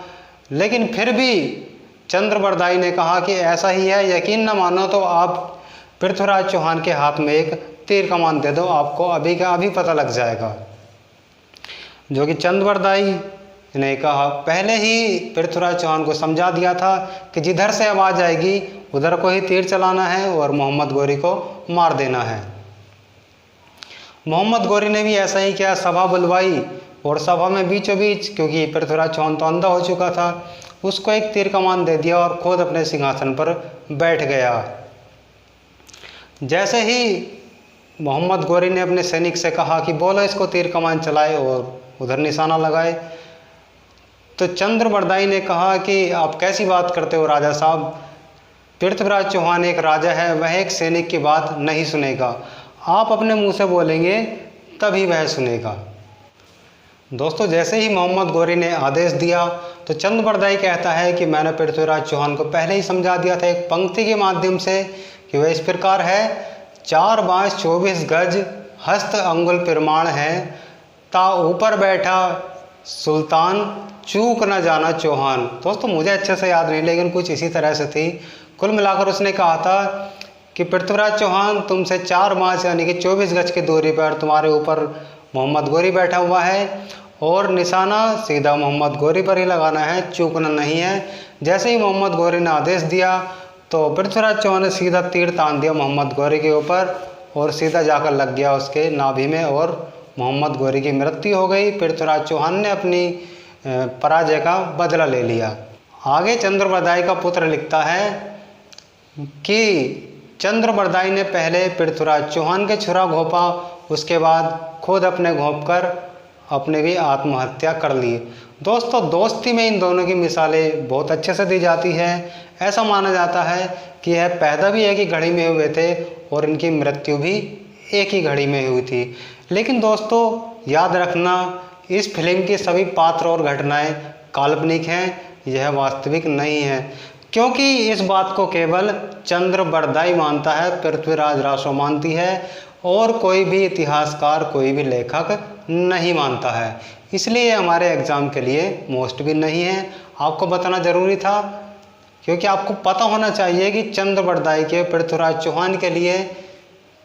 लेकिन फिर भी चंद्र बरदाई ने कहा कि ऐसा ही है, यकीन न मानो तो आप पृथ्वीराज चौहान के हाथ में एक तीर कमान दे दो, आपको अभी का अभी पता लग जाएगा। जो कि चंद्र बरदाई ने कहा, पहले ही पृथ्वीराज चौहान को समझा दिया था कि जिधर से आवाज़ आएगी उधर को ही तीर चलाना है और मोहम्मद गोरी को मार देना है। मोहम्मद गोरी ने भी ऐसा ही किया, सभा बुलवाई और सभा में बीचों बीच, क्योंकि पृथ्वीराज चौहान तो अंधा हो चुका था, उसको एक तीर कमान दे दिया और खुद अपने सिंहासन पर बैठ गया। जैसे ही मोहम्मद गोरी ने अपने सैनिक से कहा कि बोलो इसको तीर कमान चलाए और उधर निशाना लगाए, तो चंद्र बरदाई ने कहा कि आप कैसी बात करते हो राजा साहब, पृथ्वीराज चौहान एक राजा है, वह एक सैनिक की बात नहीं सुनेगा, आप अपने मुंह से बोलेंगे तभी वह सुनेगा। दोस्तों जैसे ही मोहम्मद गोरी ने आदेश दिया तो चंद्र बरदाई कहता है कि मैंने पृथ्वीराज चौहान को पहले ही समझा दिया था एक पंक्ति के माध्यम से कि वह इस प्रकार है, 4 बाँस 24 गज हस्त अंगुल प्रमाण है, ता ऊपर बैठा सुल्तान चूक न जाना चौहान। दोस्तों मुझे अच्छे से याद नहीं लेकिन कुछ इसी तरह से थी। कुल मिलाकर उसने कहा था कि पृथ्वीराज चौहान तुमसे 4 बाँस यानी कि 24 गज की दूरी पर तुम्हारे ऊपर मोहम्मद गोरी बैठा हुआ है और निशाना सीधा मोहम्मद गोरी पर ही लगाना है, चूकना नहीं है। जैसे ही मोहम्मद गोरी ने आदेश दिया तो पृथ्वीराज चौहान ने सीधा तीर तान दिया मोहम्मद गोरी के ऊपर और सीधा जाकर लग गया उसके नाभि में और मोहम्मद गोरी की मृत्यु हो गई। पृथ्वीराज चौहान ने अपनी पराजय का बदला ले लिया। आगे चंद्र बरदाई का पुत्र लिखता है कि चंद्र बरदाई ने पहले पृथ्वीराज चौहान के छुरा घोंपा, उसके बाद खुद अपने घोंप कर अपने भी आत्महत्या कर ली। दोस्तों दोस्ती में इन दोनों की मिसालें बहुत अच्छे से दी जाती है। ऐसा माना जाता है कि यह पैदा भी एक ही घड़ी में हुए थे और इनकी मृत्यु भी एक ही घड़ी में हुई थी। लेकिन दोस्तों याद रखना, इस फिल्म के सभी पात्र और घटनाएं काल्पनिक हैं, यह वास्तविक नहीं है, क्योंकि इस बात को केवल चंद्र बरदाई मानता है, पृथ्वीराज रासो मानती है और कोई भी इतिहासकार, कोई भी लेखक नहीं मानता है। इसलिए हमारे एग्ज़ाम के लिए मोस्ट भी नहीं है। आपको बताना ज़रूरी था, क्योंकि आपको पता होना चाहिए कि चंद्र बरदाई के पृथ्वीराज चौहान के लिए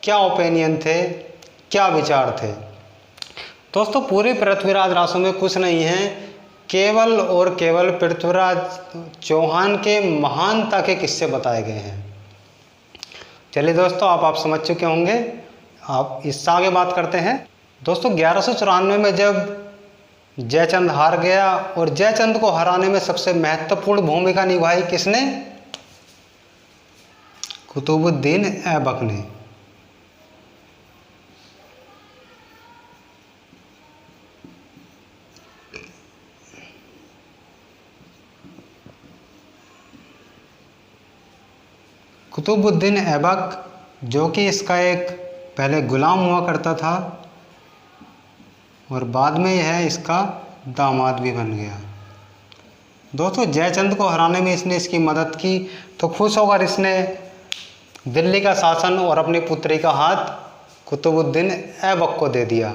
क्या ओपिनियन थे, क्या विचार थे। दोस्तों पूरे पृथ्वीराज रासो में कुछ नहीं है, केवल और केवल पृथ्वीराज चौहान के महानता के किस्से बताए गए हैं। चलिए दोस्तों आप समझ चुके होंगे, आप इससे आगे बात करते हैं। दोस्तों 1194 में जब जयचंद हार गया, और जयचंद को हराने में सबसे महत्वपूर्ण भूमिका निभाई किसने? कुतुबुद्दीन ऐबक ने। कुतुबुद्दीन ऐबक, जो कि इसका एक पहले गुलाम हुआ करता था और बाद में यह इसका दामाद भी बन गया। दोस्तों जयचंद को हराने में इसने इसकी मदद की, तो खुश होकर इसने दिल्ली का शासन और अपनी पुत्री का हाथ कुतुबुद्दीन ऐबक को दे दिया।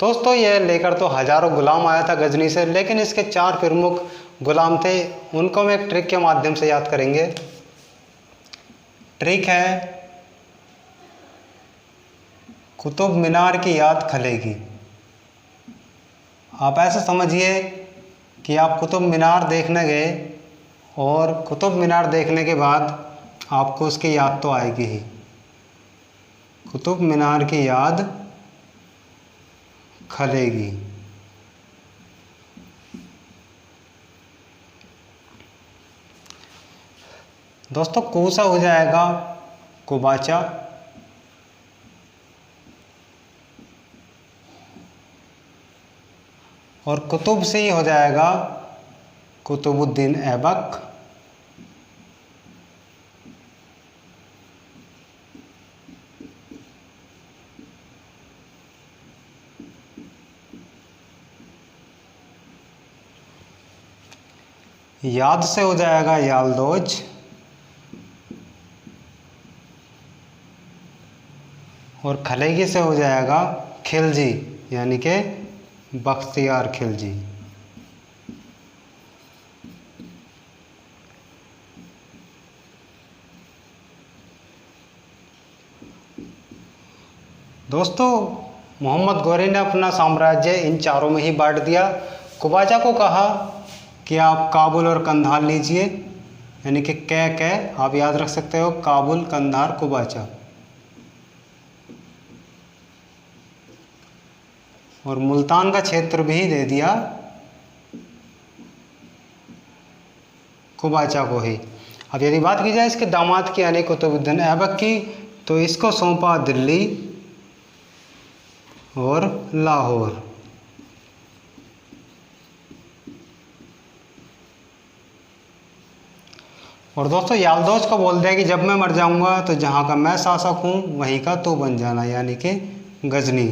दोस्तों यह लेकर तो हजारों गुलाम आया था गजनी से, लेकिन इसके 4 प्रमुख गुलाम थे, उनको हम एक ट्रिक के माध्यम से याद करेंगे। ट्रिक है, कुतुब मीनार की याद खलेगी। आप ऐसे समझिए कि आप कुतुब मीनार देखने गए और कुतुब मीनार देखने के बाद आपको उसकी याद तो आएगी ही। कुतुब मीनार की याद खलेगी। दोस्तों कूसा हो जाएगा कुबाचा, और कुतुब से ही हो जाएगा कुतुबुद्दीन ऐबक। याद से हो जाएगा यालदोज, और खलेगी से हो जाएगा खिलजी, यानी कि बख्तियार खिलजी। दोस्तों मोहम्मद गौरी ने अपना साम्राज्य इन चारों में ही बांट दिया। कुबाचा को कहा कि आप काबुल और कंधार लीजिए, यानी कि कै आप याद रख सकते हो, काबुल, कंधार, कुबाचा। और मुल्तान का क्षेत्र भी दे दिया कुबाचा को ही। अब यदि बात की जाए इसके दामाद की, यानी कुतुबुद्दीन ऐबक की, तो इसको सौंपा दिल्ली और लाहौर। और दोस्तों यालदोज को बोल दिया कि जब मैं मर जाऊंगा तो जहाँ का मैं शासक हूँ वहीं का तो बन जाना, यानी कि गजनी।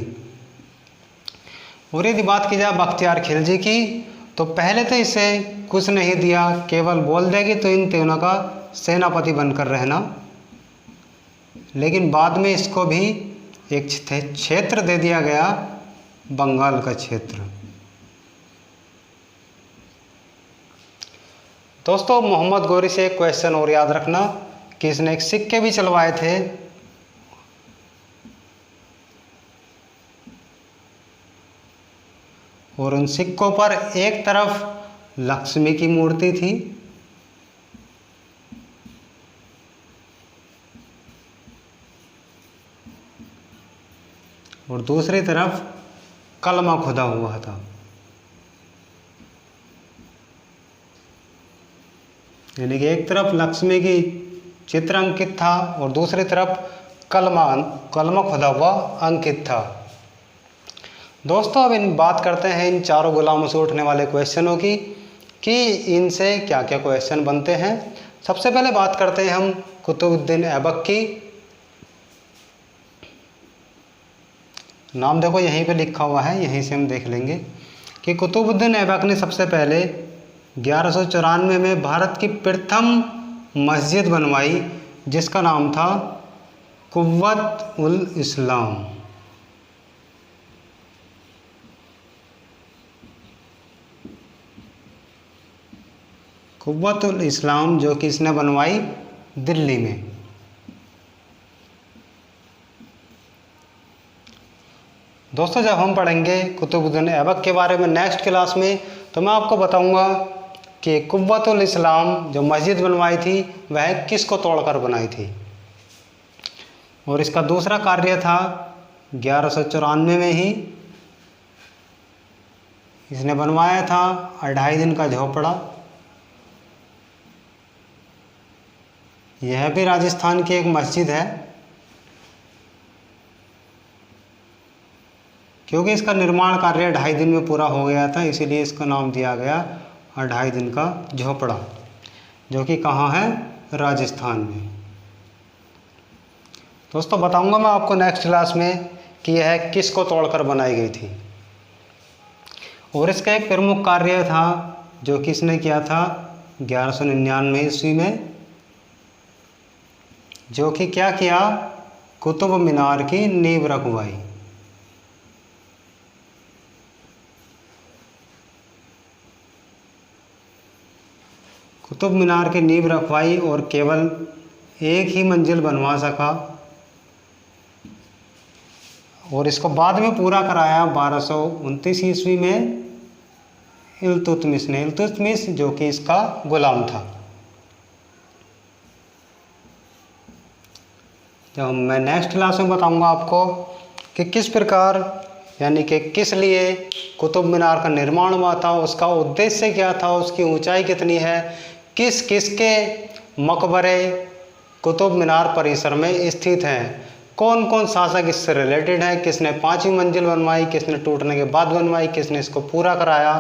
और यदि बात की जाए बख्तियार खिलजी की, तो पहले तो इसे कुछ नहीं दिया, केवल बोल दिया कि तो इन तीनों का सेनापति बनकर रहना, लेकिन बाद में इसको भी एक क्षेत्र दे दिया गया, बंगाल का क्षेत्र। दोस्तों मोहम्मद गौरी से एक क्वेश्चन और याद रखना कि इसने एक सिक्के भी चलवाए थे, और उन सिक्कों पर एक तरफ लक्ष्मी की मूर्ति थी और दूसरी तरफ कलमा खुदा हुआ था। यानी कि एक तरफ लक्ष्मी की चित्र अंकित था और दूसरी तरफ कलमा खुदा हुआ अंकित था। दोस्तों अब इन बात करते हैं इन चारों गुलामों से उठने वाले क्वेश्चनों की कि इनसे क्या क्या क्वेश्चन बनते हैं। सबसे पहले बात करते हैं हम कुतुबुद्दीन ऐबक की। नाम देखो यहीं पे लिखा हुआ है, यहीं से हम देख लेंगे कि कुतुबुद्दीन ऐबक ने सबसे पहले 1194 में भारत की प्रथम मस्जिद बनवाई जिसका नाम था कुव्वत उल इस्लाम। कुव्वत उल इस्लाम जो कि इसने बनवाई दिल्ली में। दोस्तों जब हम पढ़ेंगे कुतुबुद्दीन ऐबक के बारे में नेक्स्ट क्लास में तो मैं आपको बताऊंगा कि कुव्वत उल इस्लाम जो मस्जिद बनवाई थी वह किसको तोड़कर बनाई थी। और इसका दूसरा कार्य था 1194 में ही इसने बनवाया था 2.5 दिन का झोपड़ा। यह भी राजस्थान की एक मस्जिद है क्योंकि इसका निर्माण कार्य 2.5 दिन में पूरा हो गया था, इसीलिए इसका नाम दिया गया 2.5 दिन का झोपड़ा, जो कि कहाँ है, राजस्थान में। दोस्तों बताऊंगा मैं आपको नेक्स्ट क्लास में कि यह किसको तोड़कर बनाई गई थी। और इसका एक प्रमुख कार्य था जो कि इसने किया था 1199 ईस्वी में, जो कि क्या किया, कुतुब मीनार की नींव रखवाई। कुतुब मीनार की नींव रखवाई और केवल एक ही मंजिल बनवा सका और इसको बाद में पूरा कराया 1229 ईस्वी में इल्तुतमिश ने। इल्तुतमिश जो कि इसका गुलाम था। जब मैं नेक्स्ट क्लास में बताऊंगा आपको कि किस प्रकार यानी कि किस लिए कुतुब मीनार का निर्माण हुआ था, उसका उद्देश्य क्या था, उसकी ऊंचाई कितनी है, किस किस के मकबरे कुतुब मीनार परिसर में स्थित हैं, कौन कौन शासक इससे रिलेटेड है, किसने 5वीं मंजिल बनवाई, किसने टूटने के बाद बनवाई, किसने इसको पूरा कराया।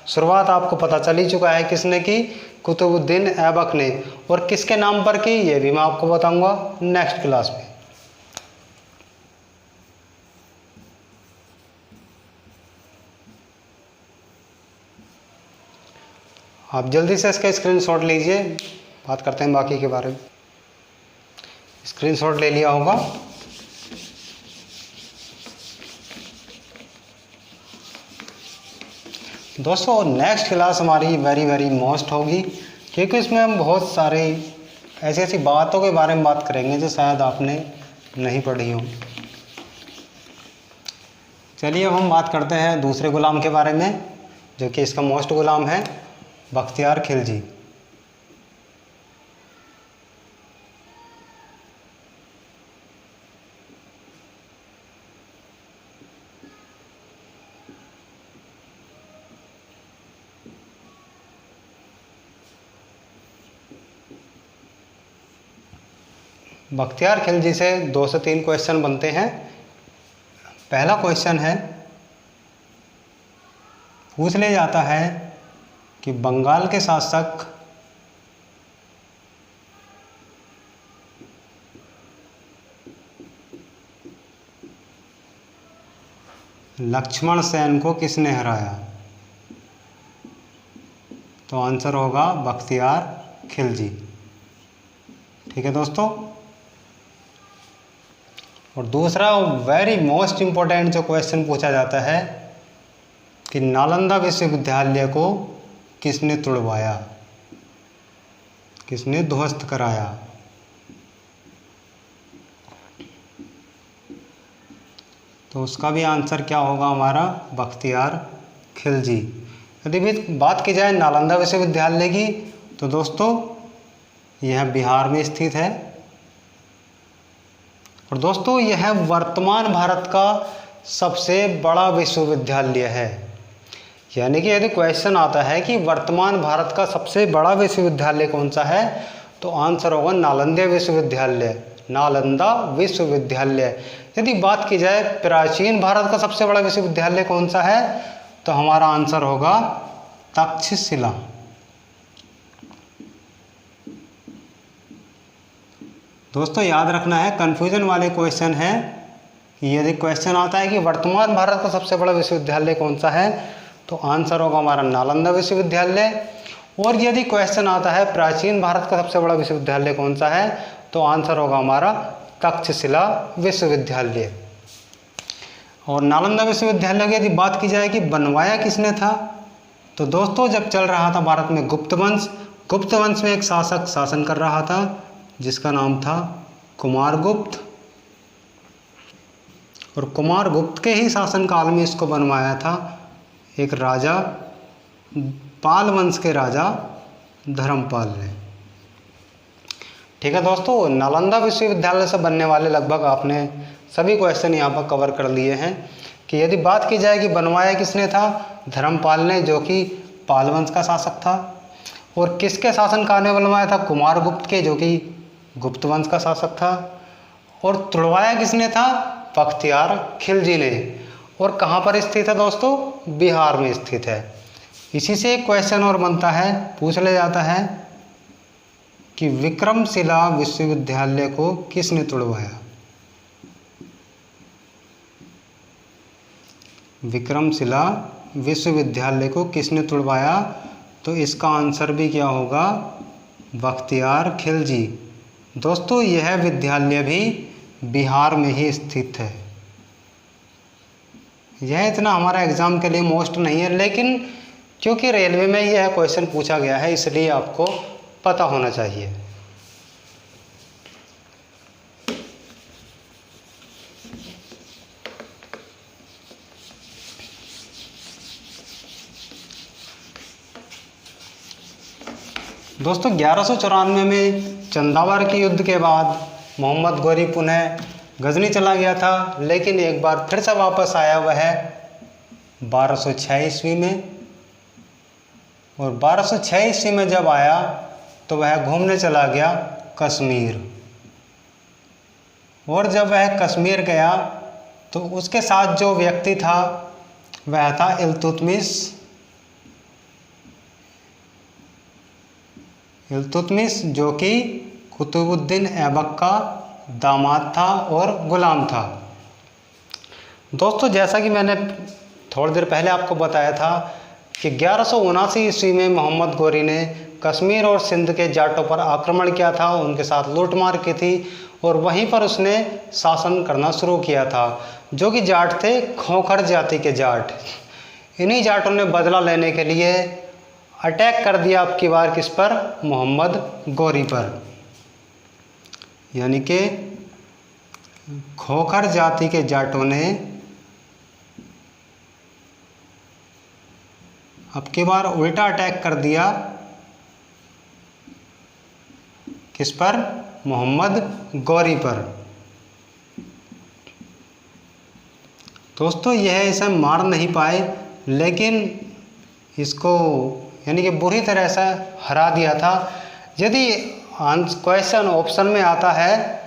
शुरुआत आपको पता चल ही चुका है किसने की, कुतुबुद्दीन ऐबक ने। और किसके नाम पर की ये भी मैं आपको बताऊंगा नेक्स्ट क्लास में। आप जल्दी से इसका स्क्रीनशॉट लीजिए, बात करते हैं बाकी के बारे में। स्क्रीनशॉट ले लिया होगा। दोस्तों नेक्स्ट क्लास हमारी वेरी मोस्ट होगी क्योंकि इसमें हम बहुत सारे ऐसी ऐसी बातों के बारे में बात करेंगे जो शायद आपने नहीं पढ़ी हो। चलिए अब हम बात करते हैं दूसरे गुलाम के बारे में जो कि इसका मोस्ट गुलाम है, बख्तियार खिलजी। बख्तियार खिलजी से 2 से 3 क्वेश्चन बनते हैं। पहला क्वेश्चन है, पूछ लिया जाता है कि बंगाल के शासक लक्ष्मण सेन को किसने हराया। तो आंसर होगा बख्तियार खिलजी। ठीक है दोस्तों। और दूसरा वेरी मोस्ट इम्पोर्टेंट जो क्वेश्चन पूछा जाता है कि नालंदा विश्वविद्यालय को किसने तुड़वाया, किसने ध्वस्त कराया। तो उसका भी आंसर क्या होगा हमारा, बख्तियार खिलजी। यदि भी बात की जाए नालंदा विश्वविद्यालय की तो दोस्तों यह बिहार में स्थित है। और दोस्तों यह वर्तमान भारत का सबसे बड़ा विश्वविद्यालय है। यानी कि यदि क्वेश्चन आता है कि वर्तमान भारत का सबसे बड़ा विश्वविद्यालय कौन सा है तो आंसर होगा नालंदा विश्वविद्यालय। नालंदा विश्वविद्यालय। यदि बात की जाए प्राचीन भारत का सबसे बड़ा विश्वविद्यालय कौन सा है, तो हमारा आंसर होगा तक्षशिला। दोस्तों याद रखना है, कंफ्यूजन वाले क्वेश्चन है कि यदि क्वेश्चन आता है कि वर्तमान भारत का सबसे बड़ा विश्वविद्यालय कौन सा है, तो आंसर होगा हमारा नालंदा विश्वविद्यालय। और यदि क्वेश्चन आता है प्राचीन भारत का सबसे बड़ा विश्वविद्यालय कौन सा है, तो आंसर होगा हमारा तक्षशिला विश्वविद्यालय। और नालंदा विश्वविद्यालय की यदि बात की जाए कि बनवाया किसने था, तो दोस्तों जब चल रहा था भारत में गुप्त वंश में एक शासक शासन कर रहा था जिसका नाम था कुमारगुप्त, और कुमारगुप्त के ही शासनकाल में इसको बनवाया था एक राजा, पाल वंश के राजा धर्मपाल ने। ठीक है दोस्तों, नालंदा विश्वविद्यालय से बनने वाले लगभग आपने सभी क्वेश्चन यहाँ पर कवर कर लिए हैं। कि यदि बात की जाए कि बनवाया किसने था, धर्मपाल ने, जो कि पाल वंश का शासक था। और किसके शासनकाल में बनवाया था, कुमारगुप्त के, जो कि गुप्त वंश का शासक था। और तुड़वाया किसने था, बख्तियार खिलजी ने। और कहाँ पर स्थित है दोस्तों, बिहार में स्थित है। इसी से एक क्वेश्चन और बनता है, पूछ लिया जाता है कि विक्रमशिला विश्वविद्यालय को किसने तुड़वाया। विक्रमशिला विश्वविद्यालय को किसने तुड़वाया, तो इसका आंसर भी क्या होगा, बख्तियार खिलजी। दोस्तों यह विद्यालय भी बिहार में ही स्थित है। यह इतना हमारा एग्ज़ाम के लिए मोस्ट नहीं है, लेकिन क्योंकि रेलवे में यह क्वेश्चन पूछा गया है इसलिए आपको पता होना चाहिए। दोस्तों 1194 में चंदावर के युद्ध के बाद मोहम्मद गोरी पुनः गजनी चला गया था, लेकिन एक बार फिर से वापस आया वह 1206 ईस्वी में। और 1206 ईस्वी में जब आया तो वह घूमने चला गया कश्मीर। और जब वह कश्मीर गया तो उसके साथ जो व्यक्ति था वह था इल्तुतमिश, जो कि कुतुबुद्दीन ऐबक का दामाद था और गुलाम था। दोस्तों जैसा कि मैंने थोड़ी देर पहले आपको बताया था कि 1179 ईस्वी में मोहम्मद गोरी ने कश्मीर और सिंध के जाटों पर आक्रमण किया था, उनके साथ लूटमार की थी और वहीं पर उसने शासन करना शुरू किया था। जो कि जाट थे खोखर जाति के जाट। इन्हीं जाटों ने बदला लेने के लिए अटैक कर दिया अब की बार किस पर, मोहम्मद गोरी पर। यानी कि खोखर जाति के जाटों ने अब की बार उल्टा अटैक कर दिया किस पर, मोहम्मद गोरी पर। दोस्तों यह इसे मार नहीं पाए, लेकिन इसको यानी कि बुरी तरह से हरा दिया था। यदि क्वेश्चन ऑप्शन में आता है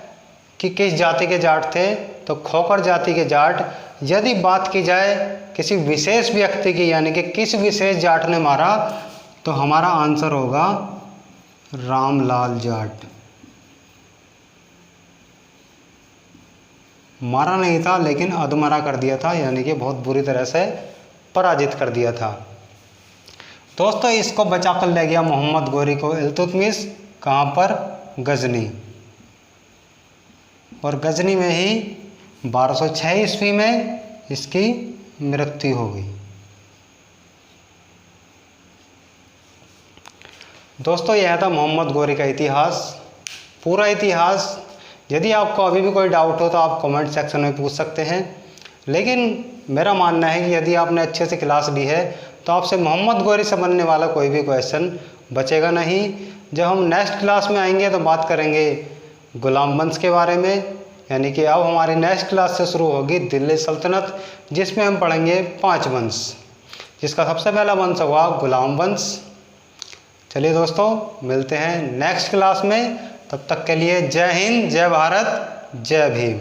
कि किस जाति के जाट थे, तो खोखर जाति के जाट। यदि बात की जाए किसी विशेष व्यक्ति की, यानी कि किस विशेष जाट ने मारा, तो हमारा आंसर होगा रामलाल जाट। मारा नहीं था लेकिन अधमरा कर दिया था, यानी कि बहुत बुरी तरह से पराजित कर दिया था। दोस्तों इसको बचा कर ले गया मोहम्मद गोरी को इल्तुतमिश, कहाँ पर, गजनी। और गजनी में ही 1206 ईस्वी में इसकी मृत्यु हो गई। दोस्तों यह था मोहम्मद गोरी का इतिहास, पूरा इतिहास। यदि आपको अभी भी कोई डाउट हो तो आप कमेंट सेक्शन में पूछ सकते हैं, लेकिन मेरा मानना है कि यदि आपने अच्छे से क्लास ली है तो आपसे मोहम्मद गोरी से बनने वाला कोई भी क्वेश्चन बचेगा नहीं। जब हम नेक्स्ट क्लास में आएंगे तो बात करेंगे गुलाम वंश के बारे में, यानी कि अब हमारी नेक्स्ट क्लास से शुरू होगी दिल्ली सल्तनत, जिसमें हम पढ़ेंगे 5 वंश, जिसका सबसे पहला वंश हुआ गुलाम वंश। चलिए दोस्तों मिलते हैं नेक्स्ट क्लास में, तब तक के लिए जय हिंद, जय भारत, जय भीम।